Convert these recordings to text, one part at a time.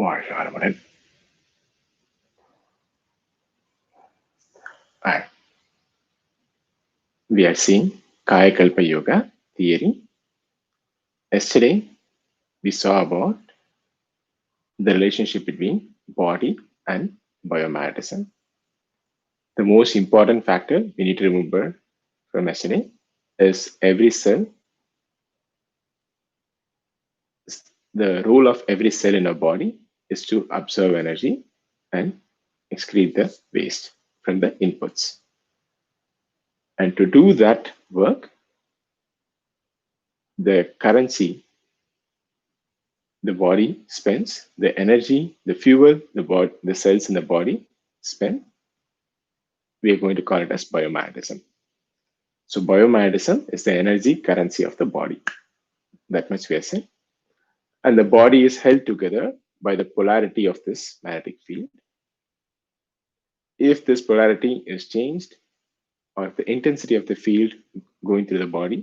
வாழ்க வளமுடன். Alright. We are seeing Kayakalpa Yoga theory. Yesterday, we saw about the relationship between body and biomagnetism. The most important factor we need to remember from yesterday is every cell, the role of every cell in our body is to absorb energy and excrete the waste from the inputs. And to do that work, the currency the body spends, the energy, the fuel the cells in the body spend, we are going to call it as biomagnetism. So biomagnetism is the energy currency of the body. That much we are saying. And the body is held together by the polarity of this magnetic field. If this polarity is changed, or if the intensity of the field going through the body,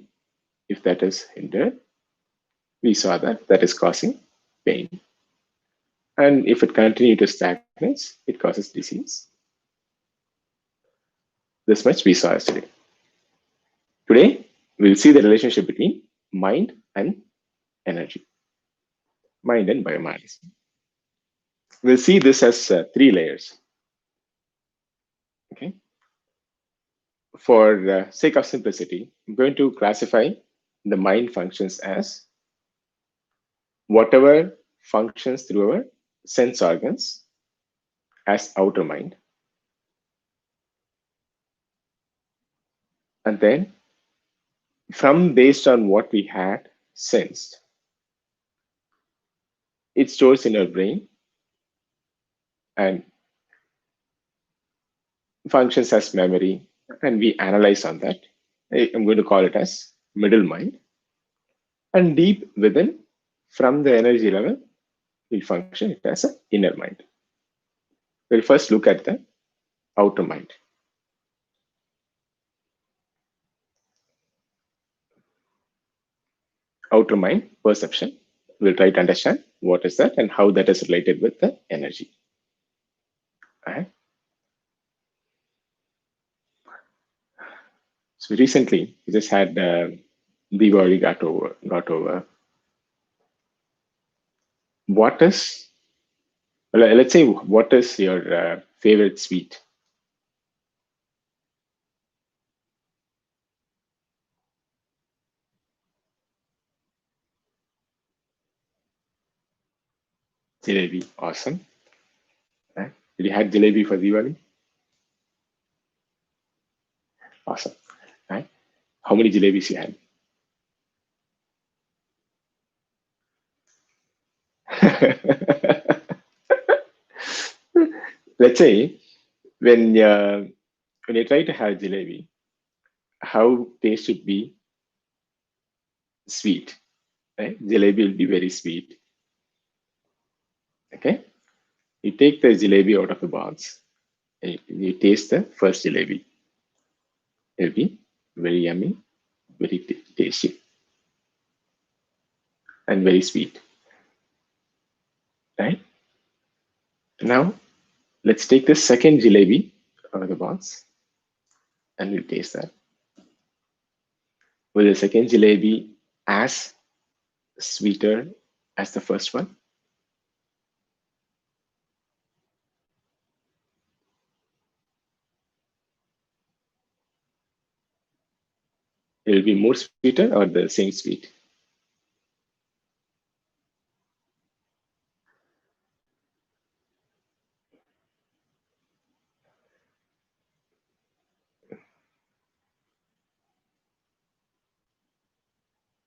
if that is hindered, we saw that is causing pain. And if it continues to stagnate, it causes disease. This much we saw yesterday. Today, we'll see the relationship between mind and energy, mind and biomagnetism. We'll see this as 3 layers. Okay. For the sake of simplicity, I'm going to classify the mind functions as whatever functions through our sense organs as outer mind. And then from based on what we had sensed, it stores in our brain and functions as memory, and we analyze on that. I'm going to call it as middle mind. And deep within, from the energy level, we function it as an inner mind. We'll first look at the outer mind. Outer mind perception. We'll try to understand what is that and how that is related with the energy. Right. So recently, we just had Diwali got over. What is, well, let's say, what is your favorite sweet? Jalebi, awesome. Right. Did you had jalebi for Diwali? Awesome. Right. How many jalebis you had? Let's say when you try to have jalebi, how taste should be sweet, right? Jalebi will be very sweet. Okay, you take the jalebi out of the box and you taste the first jalebi. It'll be very yummy, very tasty, and very sweet, right? Now let's take the second jalebi out of the box and we'll taste that. Will the second jalebi as sweeter as the first one? It will be more sweeter or the same sweet?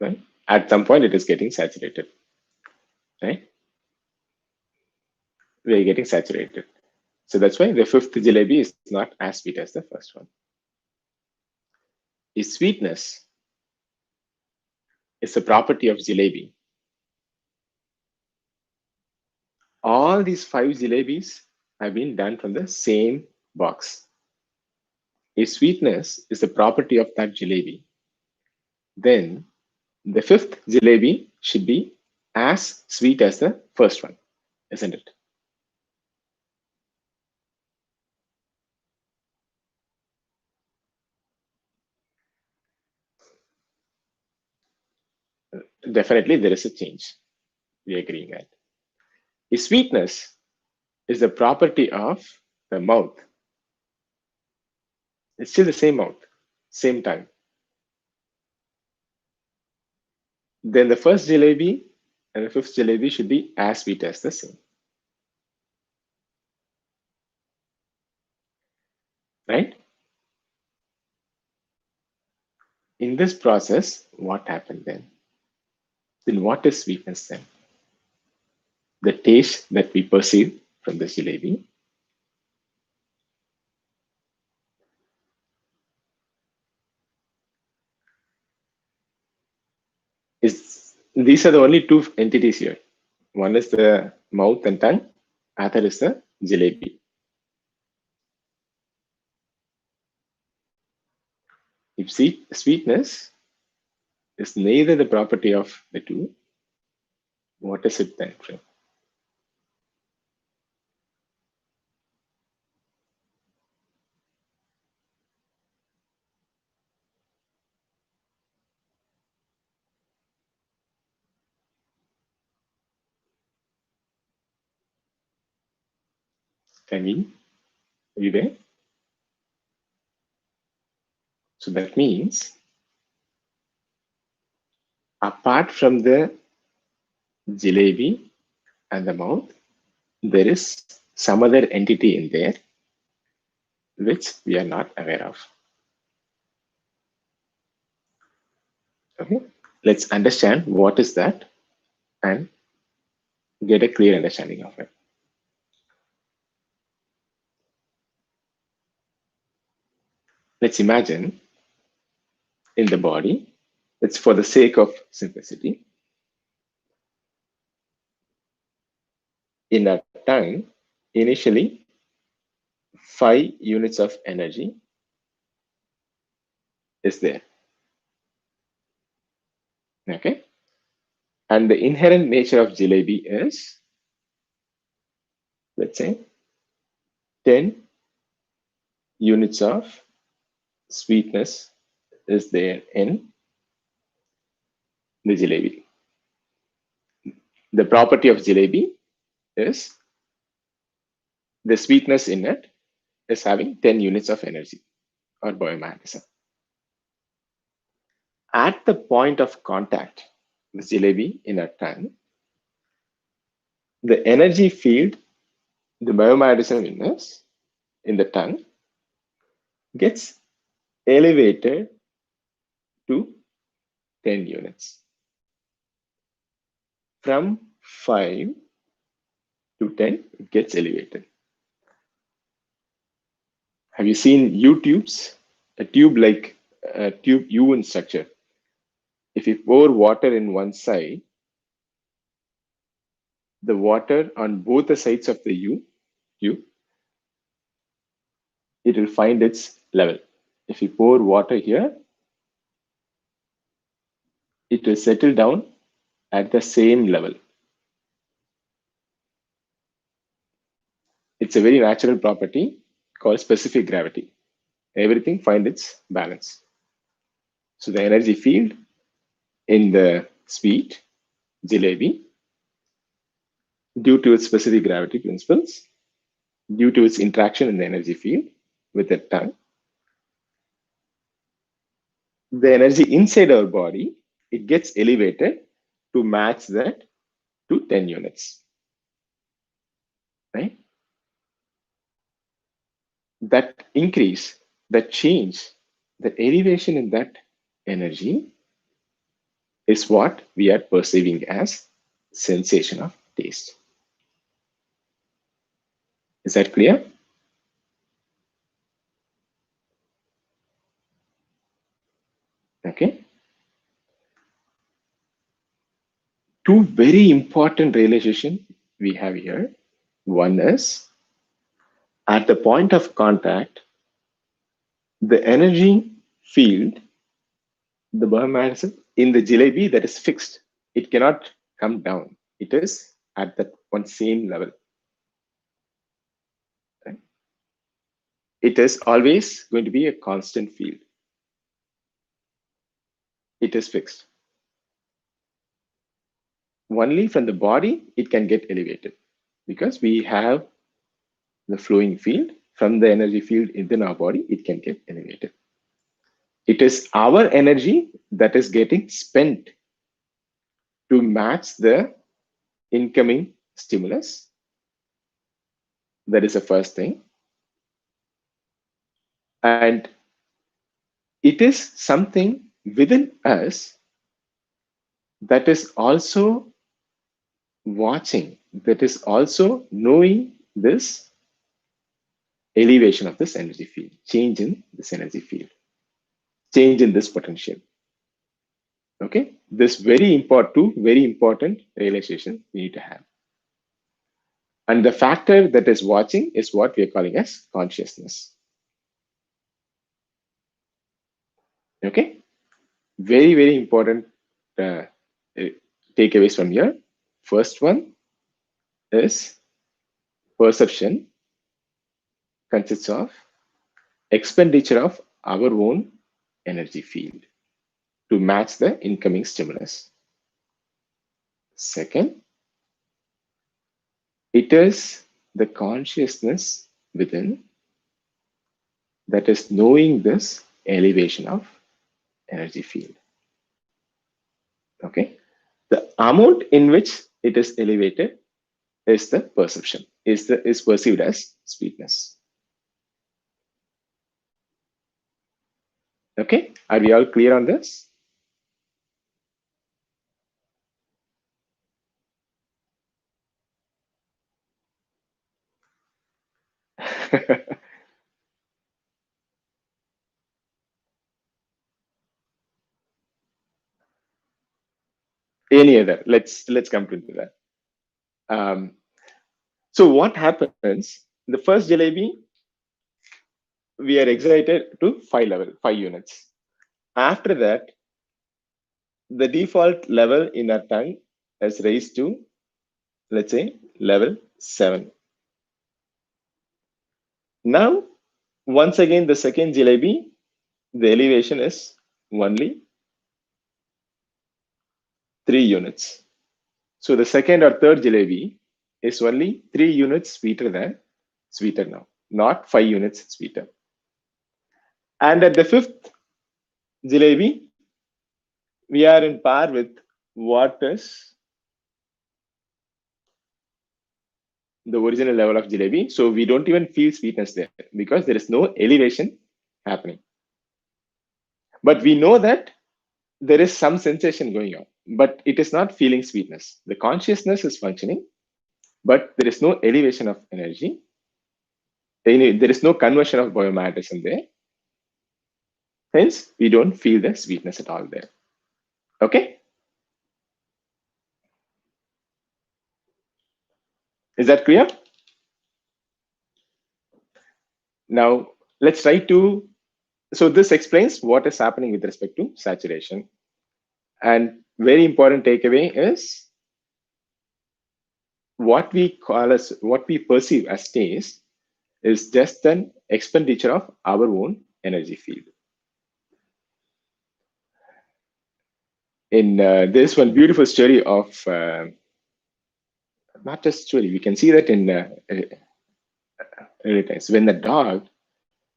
Right? At some point, it is getting saturated, right? We are getting saturated. So that's why the fifth jalebi is not as sweet as the first one. The sweetness is a property of jalebi. All these 5 jalebis have been done from the same box. If sweetness is a property of that jalebi, then the 5th jalebi should be as sweet as the first one. isn't it? Definitely, there is a change. We agree that. The sweetness is the property of the mouth. It's still the same mouth, same time. Then the first jalebi and the fifth jalebi should be as sweet as the same, right? In this process, what happened then? Then what is sweetness then? The taste that we perceive from the jalebi is, these are the only two entities here. One is the mouth and tongue, other is the jalebi. If sweetness is neither the property of the two, what is it then, friend? I mean, are you there? So that means, apart from the jalebi and the mouth, there is some other entity in there which we are not aware of. Okay, let's understand what is that and get a clear understanding of it. Let's imagine in the body, it's for the sake of simplicity, in our tongue, initially 5 units of energy is there. Okay, and the inherent nature of jalebi is, let's say, 10 units of sweetness is there in the jalebi. The property of jalebi is the sweetness in it is having 10 units of energy or biomagnetism. At the point of contact with jalebi in our tongue, the energy field, the biomagnetism in the tongue gets elevated to 10 units. From 5 to 10, it gets elevated. Have you seen U-tubes? A tube like a tube U in structure. If you pour water in one side, the water on both the sides of the U, it will find its level. If you pour water here, it will settle down at the same level. It's a very natural property called specific gravity. Everything finds its balance. So the energy field in the sweet jalebi, due to its specific gravity principles, due to its interaction in the energy field with the tongue, the energy inside our body, it gets elevated to match that to 10 units, right? That increase, that change, the elevation in that energy is what we are perceiving as sensation of taste. Is that clear? Okay. Two very important realization we have here. One is, at the point of contact, the energy field, the biomagnetism in the jalebi, that is fixed. It cannot come down. It is at that one same level. Right? It is always going to be a constant field. It is fixed. Only from the body it can get elevated, because we have the flowing field from the energy field within our body. It can get elevated. It is our energy that is getting spent to match the incoming stimulus. That is the first thing. And it is something within us that is also watching, that is also knowing this elevation of this energy field, change in this energy field, change in this potential. Okay, this very important realization we need to have. And the factor that is watching is what we are calling as consciousness. Okay, very important uh, takeaways from here. First one is perception consists of expenditure of our own energy field to match the incoming stimulus. Second, it is the consciousness within that is knowing this elevation of energy field. Okay, the amount in which it is elevated is the perception, is perceived as sweetness. Okay, are we all clear on this? Any other? Let's come into that. So what happens? The first jalebi, we are excited to 5 units. After that, the default level in our tongue has raised to, let's say, level 7. Now, once again, the second jalebi, the elevation is only 3 units. So the second or third jalebi is only 3 units sweeter now, not 5 units sweeter. And at the fifth jalebi, we are in par with what is the original level of jalebi. So we don't even feel sweetness there because there is no elevation happening. But we know that there is some sensation going on, but it is not feeling sweetness. The consciousness is functioning, but there is no elevation of energy. There is no conversion of biomagnetism there. Hence, we don't feel the sweetness at all there. Okay? Is that clear? Now, let's try to. So, this explains what is happening with respect to saturation. And very important takeaway is what we perceive as taste is just an expenditure of our own energy field. In this one beautiful story of not just story, we can see that in early times when the dog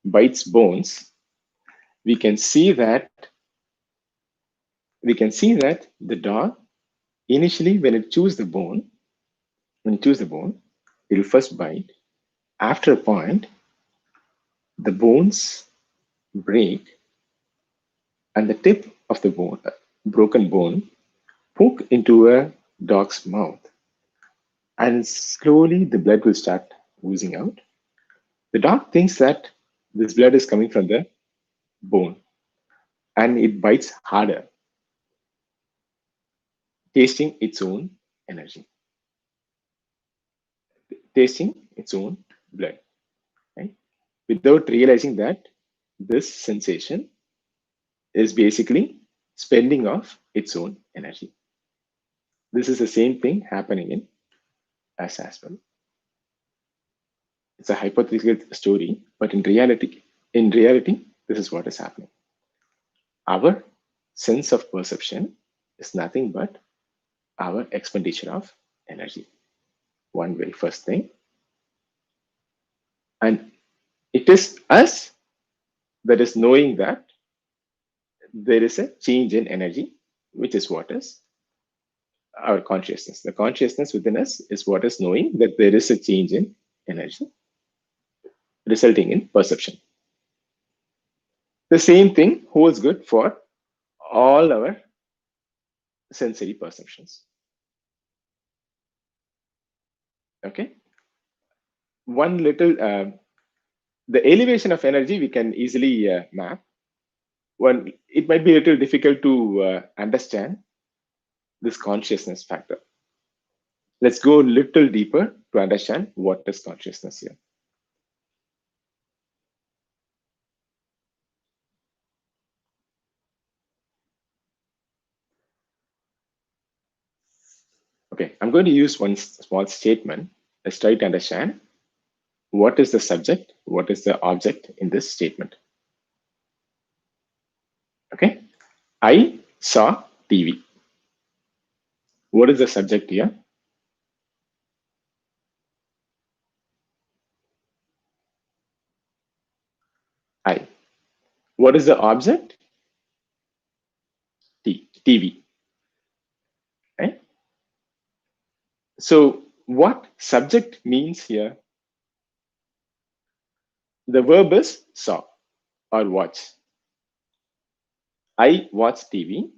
bites bones, we can see that the dog initially when it chews the bone, it will first bite. After a point, the bones break, and the tip of the bone, broken bone, poke into a dog's mouth, and slowly the blood will start oozing out. The dog thinks that this blood is coming from the bone, and it bites harder, tasting its own energy, tasting its own blood, right? Without realizing that this sensation is basically spending off its own energy. This is the same thing happening in as well. It's a hypothetical story, but in reality, this is what is happening. Our sense of perception is nothing but our expenditure of energy. One very first thing. And it is us that is knowing that there is a change in energy, which is what is our consciousness. The consciousness within us is what is knowing that there is a change in energy, resulting in perception. The same thing holds good for all our sensory perceptions. Okay. One little, the elevation of energy we can easily map. One, it might be a little difficult to understand this consciousness factor. Let's go a little deeper to understand what is consciousness here. Okay, I'm going to use one small statement. Let's try to understand what is the subject, what is the object in this statement. Okay, I saw TV. What is the subject here? I. What is the object? TV. Right? So what subject means here? The verb is saw or watch. I watch TV.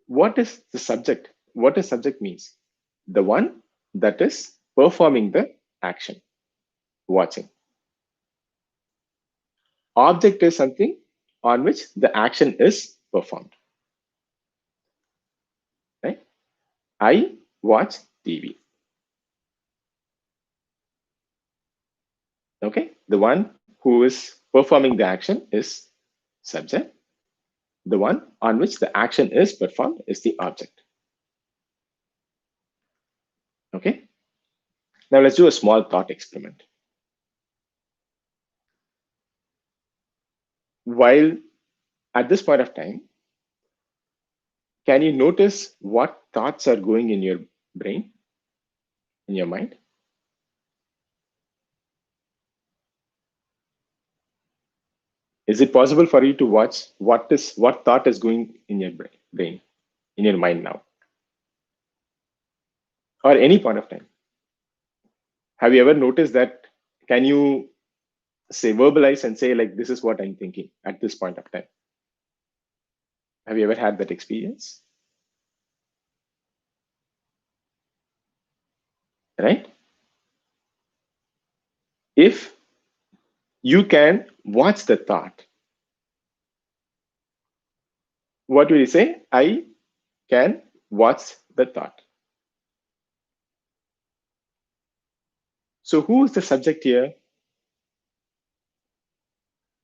What is the subject? What does subject means? The one that is performing the action, watching. Object is something on which the action is performed. Right? I watch TV. Okay, the one who is performing the action is subject. The one on which the action is performed is the object. Okay, now let's do a small thought experiment. While at this point of time, can you notice what thoughts are going in your brain, in your mind? Is it possible for you to watch what thought is going in your brain, in your mind now, or any point of time? Have you ever noticed that? Can you say verbalize and say like, this is what I'm thinking at this point of time? Have you ever had that experience? Right? If you can watch the thought, what will you say? I can watch the thought. So who is the subject here?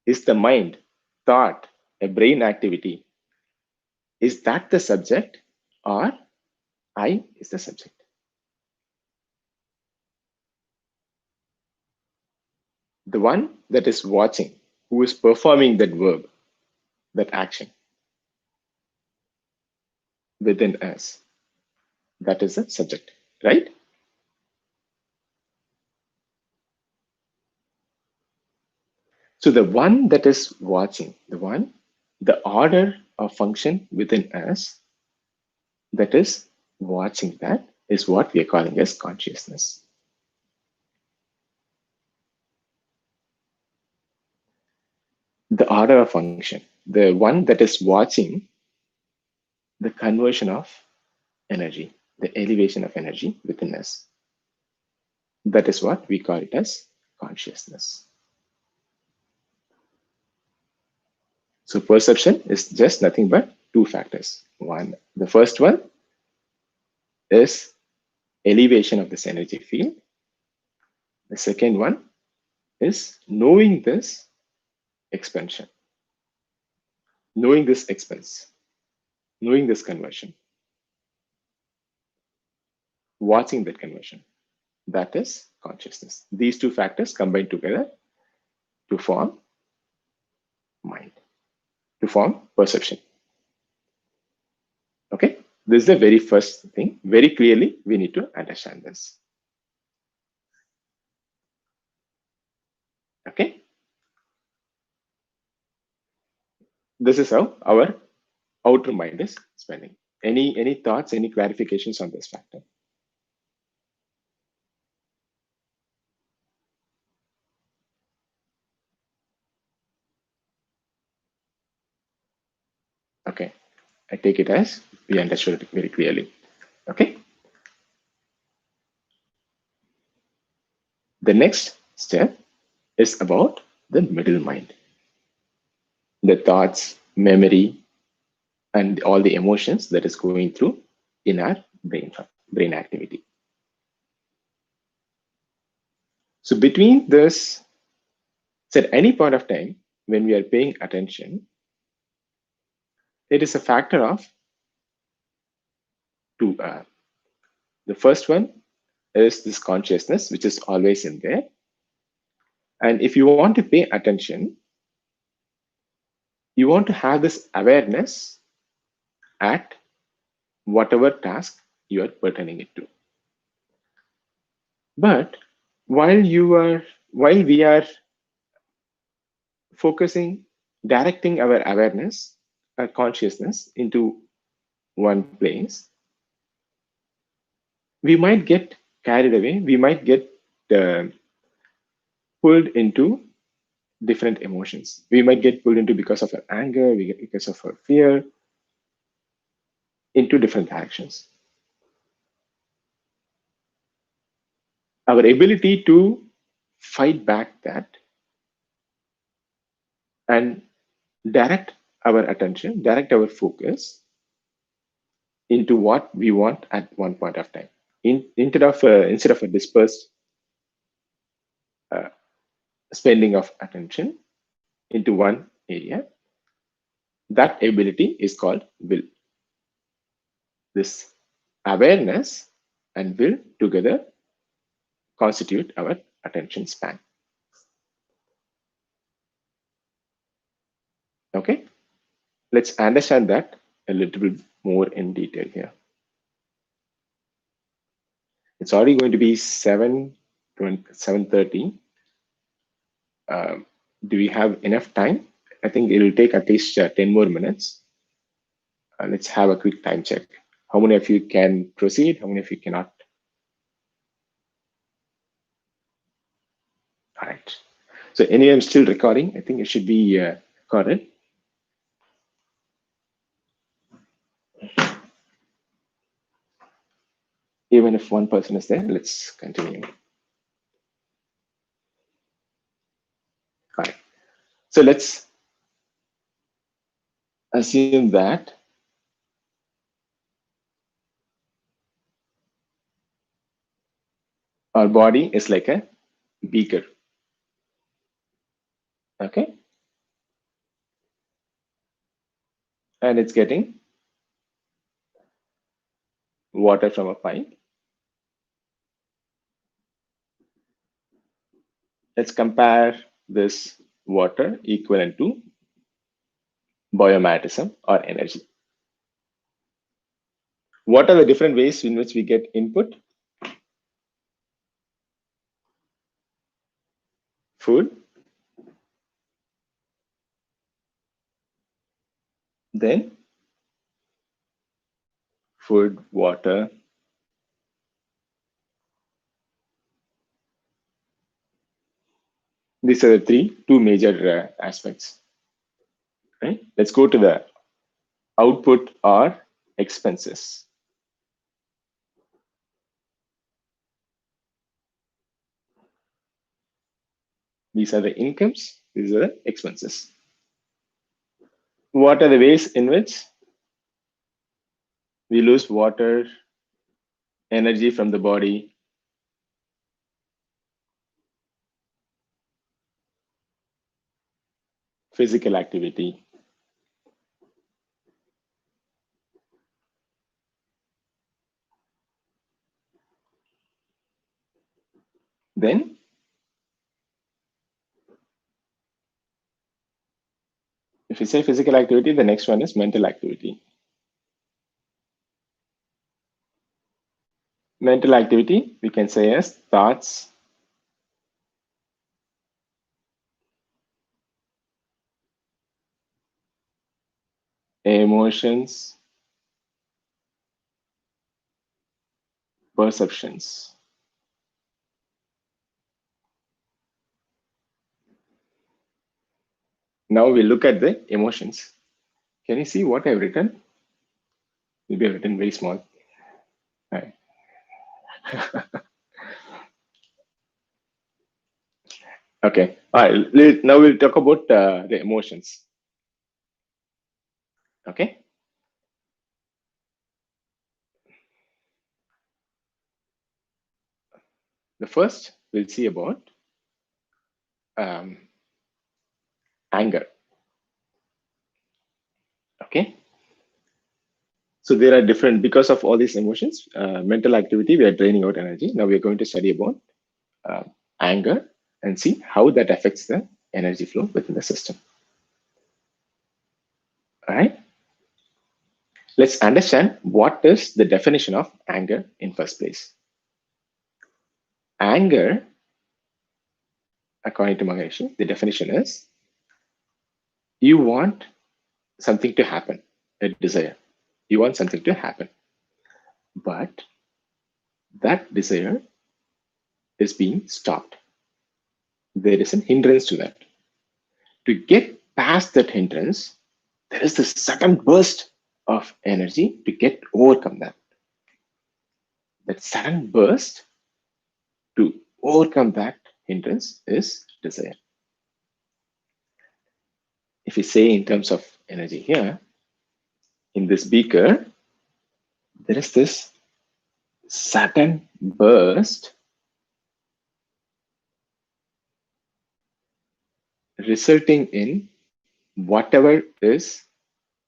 Is the mind, thought, a brain activity? Is that the subject, or I is the subject? The one that is watching, who is performing that verb, that action within us, that is the subject, right? So the one that is watching, the order or function within us that is watching, that is what we are calling as consciousness. The order of function, the one that is watching the conversion of energy, the elevation of energy within us. That is what we call it as consciousness. So perception is just nothing but two factors. One, the first one is elevation of this energy field. The second one is knowing this expansion, knowing this expense, knowing this conversion. watching that conversion. That is consciousness. These two factors combine together to form mind, to form perception. Okay, this is the very first thing. Very clearly, we need to understand this. Okay, this is how our outer mind is spending. Any thoughts, any clarifications on this factor? Okay, I take it as we understood it very clearly. Okay, the next step is about the middle mind, the thoughts, memory, and all the emotions that is going through in our brain activity. So between this, so at any point of time when we are paying attention, it is a factor of two. The first one is this consciousness, which is always in there. And if you want to pay attention, you want to have this awareness at whatever task you are pertaining it to. But while we are focusing, directing our awareness, our consciousness into one place, we might get carried away. We might get uh, pulled into different emotions. We might get pulled into because of our anger, because of our fear, into different directions. Our ability to fight back that and direct our attention, direct our focus into what we want at one point of time. Instead of a dispersed uh, spending of attention into one area, that ability is called will. This awareness and will together constitute our attention span. Okay, let's understand that a little bit more in detail here. It's already going to be 7:30. Do we have enough time? I think it will take at least 10 more minutes. Let's have a quick time check. How many of you can proceed? How many of you cannot? All right. So anyway, I'm still recording. I think it should be recorded. Even if one person is there, let's continue. All right. So let's assume that our body is like a beaker. Okay. And it's getting water from a pipe. Let's compare this water equivalent to biomagnetism or energy. What are the different ways in which we get input? Food, then food, water. These are the two major aspects. Right? Let's go to the output or expenses. These are the incomes, these are the expenses. What are the ways in which we lose water, energy from the body? Physical activity. Then if you say physical activity, the next one is mental activity. Mental activity, we can say as thoughts, emotions, perceptions. Now we look at the emotions. Can you see what I've written? Maybe I've written very small. Right. Okay. All right. Now we'll talk about the emotions. Okay. The first we'll see about anger. Okay. So there are different, because of all these emotions, mental activity, we are draining out energy. Now we are going to study about uh, anger and see how that affects the energy flow within the system. All right. Let's understand what is the definition of anger in first place. Anger, according to Maharishi, the definition is you want something to happen, a desire. You want something to happen, but that desire is being stopped. There is a hindrance to that. To get past that hindrance, there is this sudden burst of energy to get overcome that. That sudden burst to overcome that hindrance is desire. If we say in terms of energy here, in this beaker, there is this sudden burst resulting in whatever is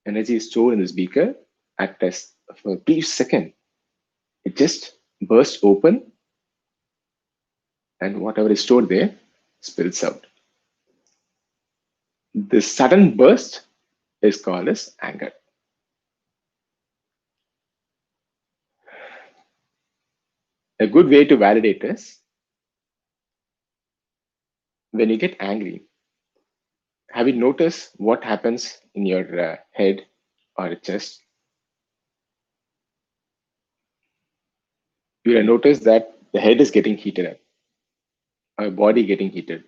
energy is stored in this beaker at test for a brief second. It just bursts open and whatever is stored there spills out. This sudden burst is called as anger. A good way to validate this, when you get angry, have you noticed what happens in your head or chest? You will notice that the head is getting heated up, or body getting heated,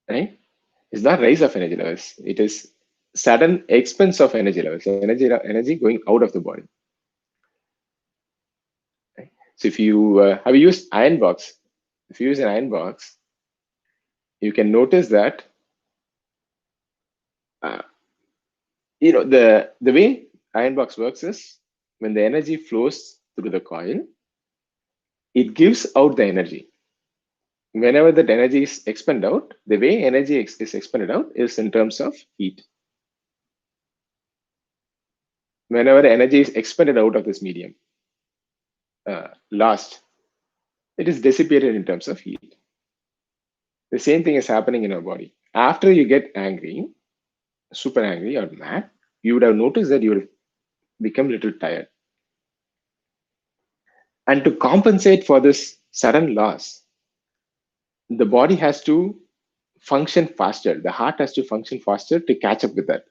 right? It's not rise of energy levels. It is sudden expense of energy levels, energy going out of the body. Right? So if you have used iron box, if you use an iron box, you can notice that uh, the way iron box works is when the energy flows through the coil, it gives out the energy. Whenever that energy is expended out, the way energy is expended out is in terms of heat. Whenever energy is expended out of this medium, lost, it is dissipated in terms of heat. The same thing is happening in our body. After you get angry, super angry or mad, you would have noticed that you will become a little tired. And to compensate for this sudden loss, the body has to function faster. The heart has to function faster to catch up with that,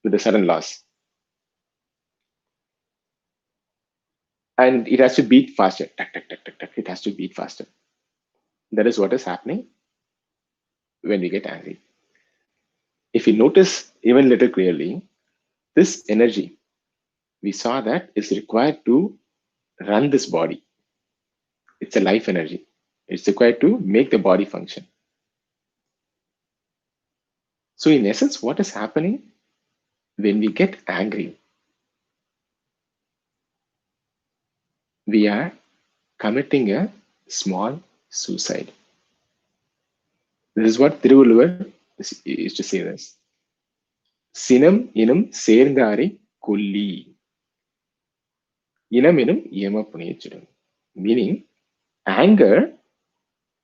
with the sudden loss. And it has to beat faster. Tuck, tuck, tuck, tuck, tuck. It has to beat faster. That is what is happening when we get angry. If you notice even little clearly, this energy, we saw that is required to run this body. It's a life energy. It's required to make the body function. So in essence, what is happening when we get angry? We are committing a small suicide. This is what Thiruvalluvar used to say this. Sinam inum சேர்ந்தாரை கொல்லி. இனம் எனும் ஏம புனையச்சிடும். Meaning, anger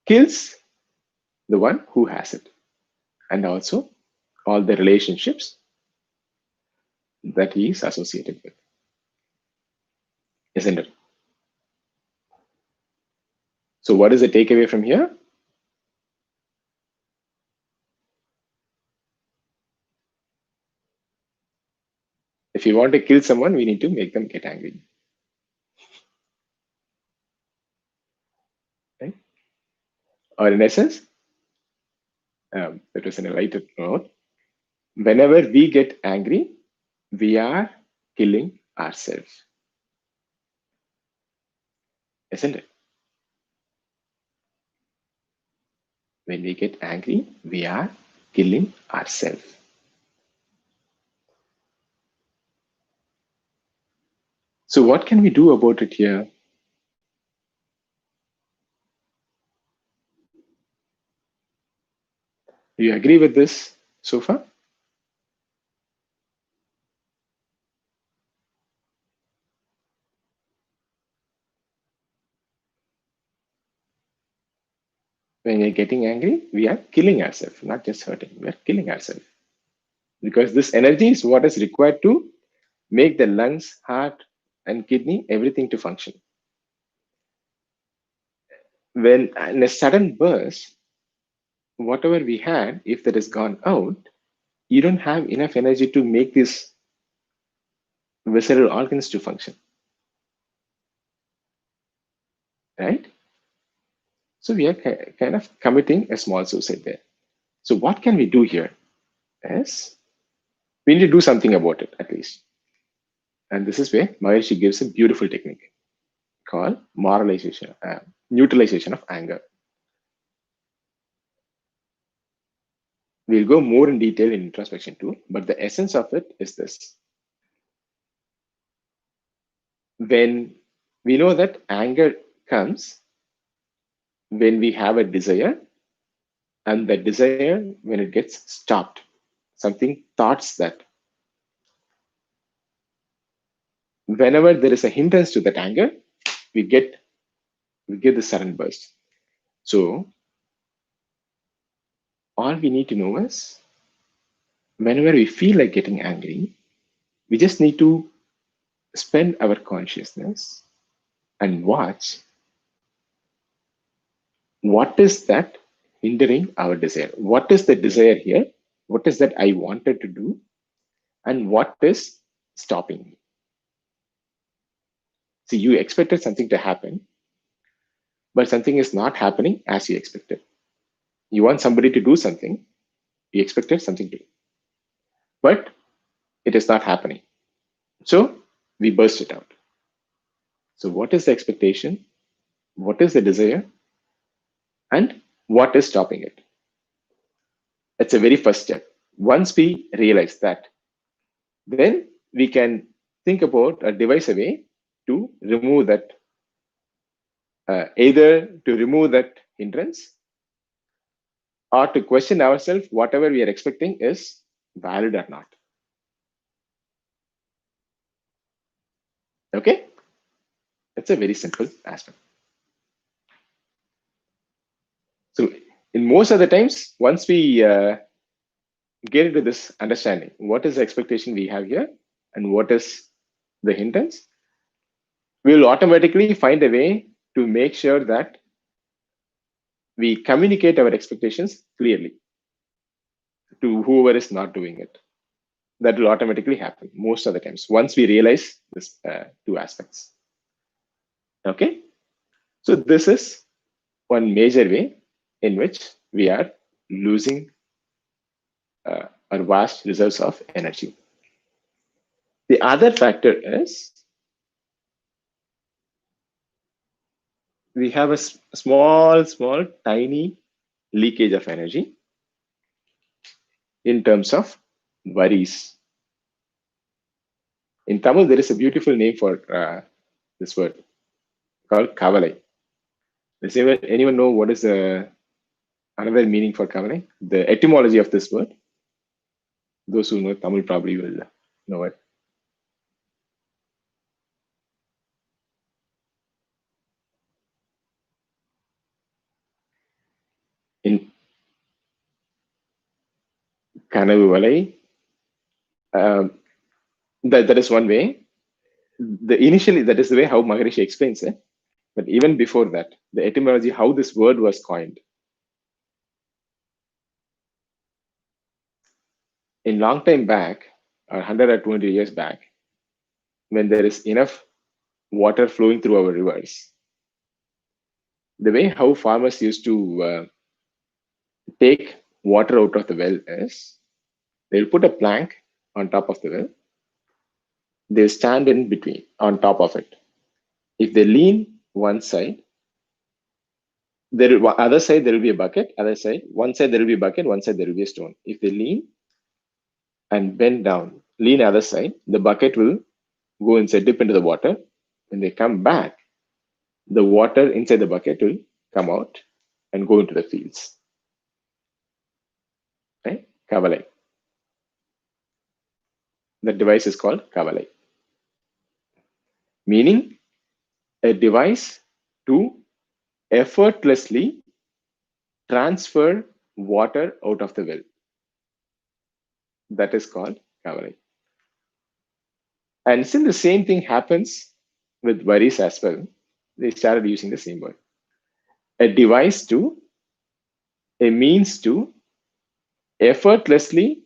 kills the one who has it, and also all the relationships that he is associated with, isn't it? So, what is the takeaway from here? If you want to kill someone, we need to make them get angry. Right? Or in essence, that was in a lighter note. Whenever we get angry, we are killing ourselves, isn't it? When we get angry, we are killing ourselves. So, what can we do about it here? Do you agree with this so far? When we're getting angry, we are killing ourselves, not just hurting. We are killing ourselves. Because this energy is what is required to make the lungs, heart, and kidney, everything to function. When in a sudden burst, whatever we had, if that is gone out, you don't have enough energy to make these visceral organs to function, right? So we are kind of committing a small suicide there. So what can we do here? Is we need to do something about it at least. And this is where Maharishi gives a beautiful technique called moralization, neutralization of anger. We'll go more in detail in introspection too, but the essence of it is this. When we know that anger comes when we have a desire, and the desire, when it gets stopped, something thoughts that whenever there is a hindrance to that anger, we get the sudden burst. So all we need to know is whenever we feel like getting angry, we just need to spend our consciousness and watch what is that hindering our desire. What is the desire here? What is that I wanted to do? And what is stopping me? See, you expected something to happen, but something is not happening as you expected. You want somebody to do something, you expected something to do, but it is not happening. So we burst it out. So, what is the expectation? What is the desire? And what is stopping it? That's a very first step. Once we realize that, then we can think about or devise a way to remove that, either to remove that hindrance or to question ourselves whatever we are expecting is valid or not. Okay? It's a very simple aspect. So, in most of the times, once we get into this understanding, what is the expectation we have here and what is the hindrance, we will automatically find a way to make sure that we communicate our expectations clearly to whoever is not doing it. That will automatically happen most of the times once we realize this two aspects. Okay, so this is one major way in which we are losing our vast reserves of energy. The other factor is we have a small, tiny leakage of energy in terms of worries. In Tamil, there is a beautiful name for this word called kavalai. Does anyone know what is another meaning for kavalai? The etymology of this word? Those who know Tamil probably will know it. Kanavu Valai. That is one way. Initially, that is the way how Maharishi explains it. But even before that, the etymology, how this word was coined. In long time back, or 100 or 200 years back, when there is enough water flowing through our rivers, the way how farmers used to take water out of the well is they'll put a plank on top of the well. They'll stand in between, on top of it. If they lean one side, other side there will be a bucket. Other side, one side there will be a bucket. One side there will be a stone. If they lean and bend down, lean other side, the bucket will go inside, dip into the water. When they come back, the water inside the bucket will come out and go into the fields. Right? Kavalai. The device is called Kavalai, meaning a device to effortlessly transfer water out of the well. That is called Kavalai. And since the same thing happens with worries as well, they started using the same word. A device to, a means to effortlessly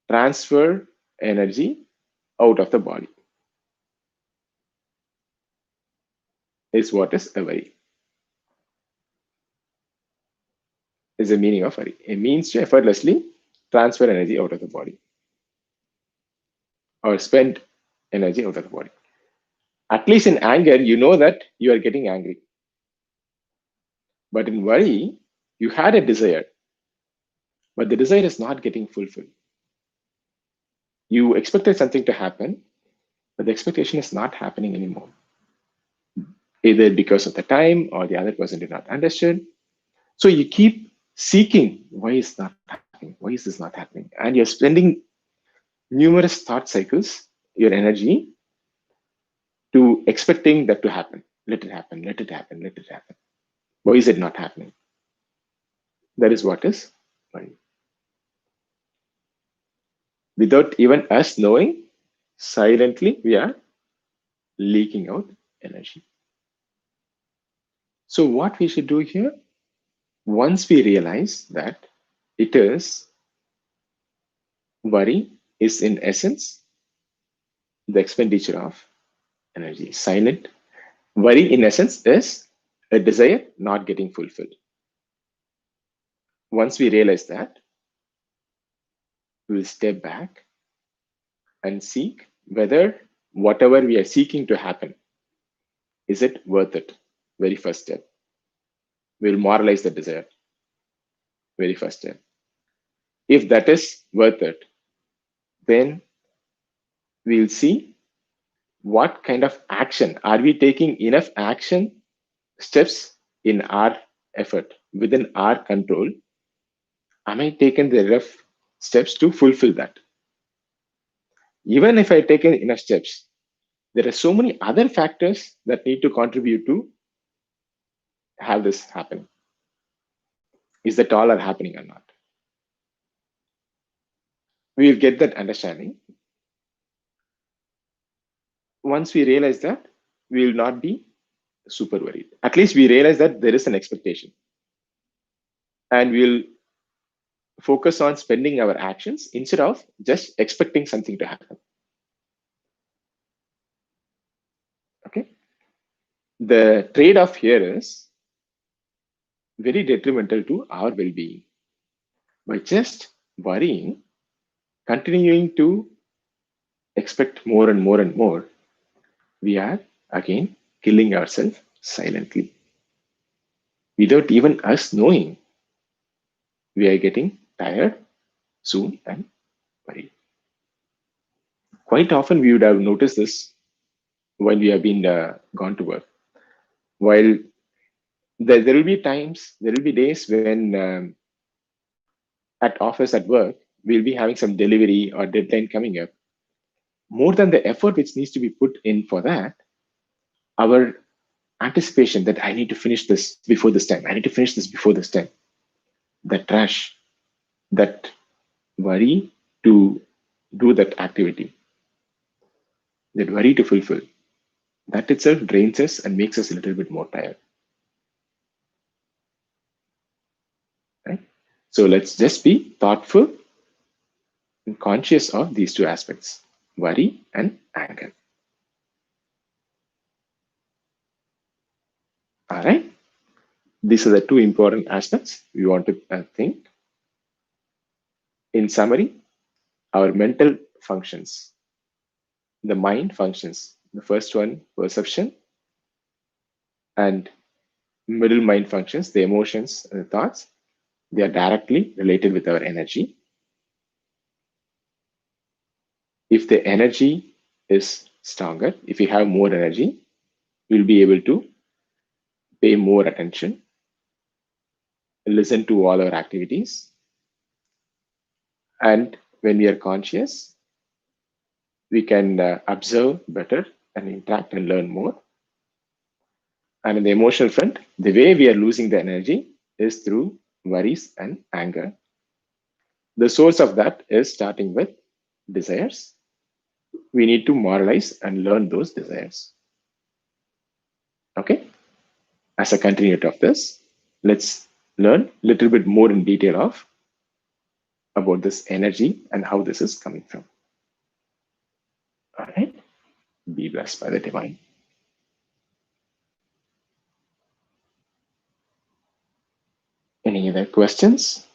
transfer energy out of the body is what is a worry. Is the meaning of worry. A means to effortlessly transfer energy out of the body or spend energy out of the body. At least in anger, you know that you are getting angry. But in worry, you had a desire, but the desire is not getting fulfilled. You expected something to happen, but the expectation is not happening anymore. Either because of the time or the other person did not understand. So you keep seeking, why is not happening? Why is this not happening? And you're spending numerous thought cycles, your energy, to expecting that to happen. Let it happen, let it happen, let it happen. Why is it not happening? That is what is worry. Without even us knowing, silently we are leaking out energy. So what we should do here, once we realize that it is worry is in essence the expenditure of energy. Silent worry in essence is a desire not getting fulfilled. Once we realize that, we will step back and seek whether whatever we are seeking to happen, is it worth it? Very first step. We'll moralize the desire. Very first step. If that is worth it, then we'll see what kind of action. Are we taking enough action steps in our effort, within our control? Am I taking the rough steps to fulfill that? Even if I take enough steps, there are so many other factors that need to contribute to have this happen. Is that all are happening or not? We'll get that understanding. Once we realize that, we will not be super worried. At least we realize that there is an expectation. And we'll focus on spending our actions instead of just expecting something to happen. Okay. The trade-off here is very detrimental to our well-being. By just worrying, continuing to expect more and more and more, we are again killing ourselves silently. Without even us knowing, we are getting tired soon and worried. Quite often we would have noticed this while we have been gone to work. While there will be times, there will be days when at office, at work, we'll be having some delivery or deadline coming up. More than the effort which needs to be put in for that, our anticipation that I need to finish this before this time, I need to finish this before this time, that rush, that worry to do that activity, that worry to fulfill. That itself drains us and makes us a little bit more tired. Right? So let's just be thoughtful and conscious of these two aspects, worry and anger. All right. These are the two important aspects we want to think. In summary, our mental functions, the mind functions. The first one, perception, and middle mind functions, the emotions and the thoughts. They are directly related with our energy. If the energy is stronger, if we have more energy, we'll be able to pay more attention, listen to all our activities. And when we are conscious, we can observe better and interact and learn more. And in the emotional front, the way we are losing the energy is through worries and anger. The source of that is starting with desires. We need to moralize and learn those desires. Okay. As a continuity of this, let's learn a little bit more in detail of about this energy and how this is coming from. All right. Be blessed by the divine. Any other questions?